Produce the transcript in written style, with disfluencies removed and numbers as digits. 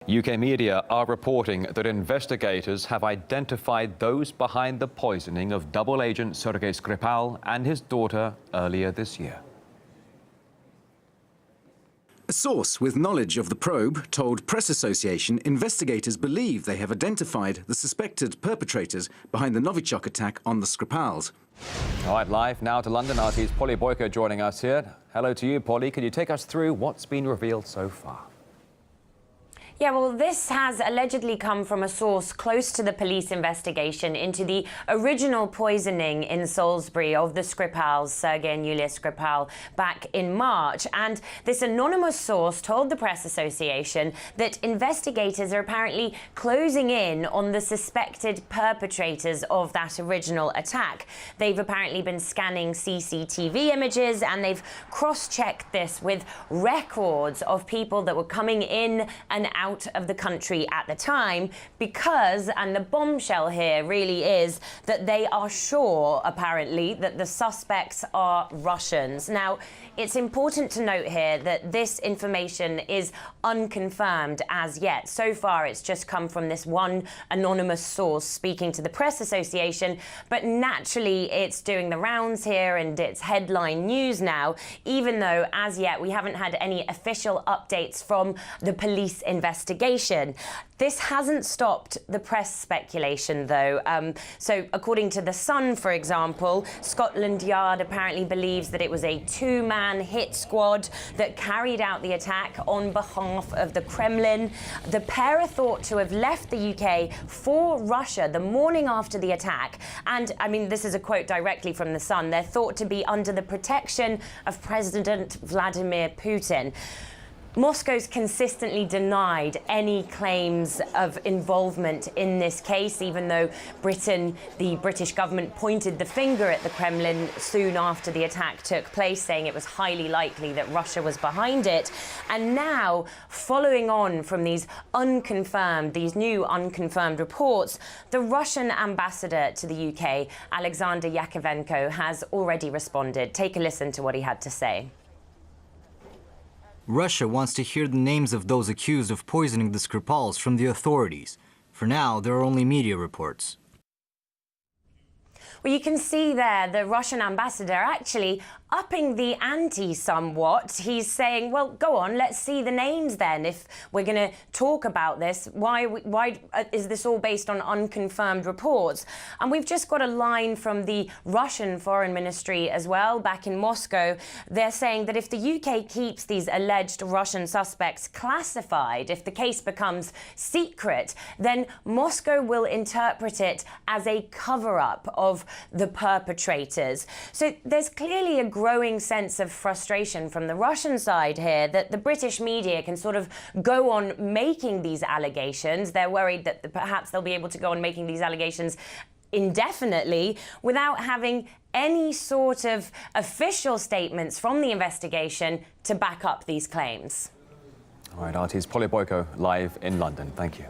UK media are reporting that investigators have identified those behind the poisoning of double agent Sergei Skripal and his daughter earlier this year. A source with knowledge of the probe told Press Association investigators believe they have identified the suspected perpetrators behind the Novichok attack on the Skripals. All right, live now to London, RT's Polly Boyko joining us here. Hello to you, Polly. Can you take us through what's been revealed so far? Yeah, well, this has allegedly come from a source close to the police investigation into the original poisoning in Salisbury of the Skripals, Sergei and Yulia Skripal, back in March. And this anonymous source told the Press Association that investigators are apparently closing in on the suspected perpetrators of that original attack. They've apparently been scanning CCTV images and they've cross-checked this with records of people that were coming in and out of the country at the time because, and the bombshell here really is, that they are sure, apparently, that the suspects are Russians. Now, it's important to note here that this information is unconfirmed as yet. So far, it's just come from this one anonymous source speaking to the Press Association, but naturally, it's doing the rounds here and it's headline news now, even though, as yet, we haven't had any official updates from the police investigation. This hasn't stopped the press speculation, though. So according to The Sun, for example, Scotland Yard apparently believes that it was a two-man hit squad that carried out the attack on behalf of the Kremlin. The pair are thought to have left the UK for Russia the morning after the attack. And, I mean, this is a quote directly from The Sun. They're thought to be under the protection of President Vladimir Putin. Moscow's consistently denied any claims of involvement in this case, even though the British government pointed the finger at the Kremlin soon after the attack took place, saying it was highly likely that Russia was behind it. And now, following on from these new unconfirmed reports, the Russian ambassador to the UK, Alexander Yakovenko, has already responded. Take a listen to what he had to say. Russia wants to hear the names of those accused of poisoning the Skripals from the authorities. For now, there are only media reports. Well, you can see there the Russian ambassador actually upping the ante somewhat. He's saying, well, go on, let's see the names then. If we're going to talk about this, why is this all based on unconfirmed reports? And we've just got a line from the Russian Foreign Ministry as well, back in Moscow. They're saying that if the UK keeps these alleged Russian suspects classified, if the case becomes secret, then Moscow will interpret it as a cover-up of the perpetrators. So there's clearly a growing sense of frustration from the Russian side here that the British media can sort of go on making these allegations. They're worried that perhaps they'll be able to go on making these allegations indefinitely without having any sort of official statements from the investigation to back up these claims. All right, RT's Polly Boyko live in London. Thank you.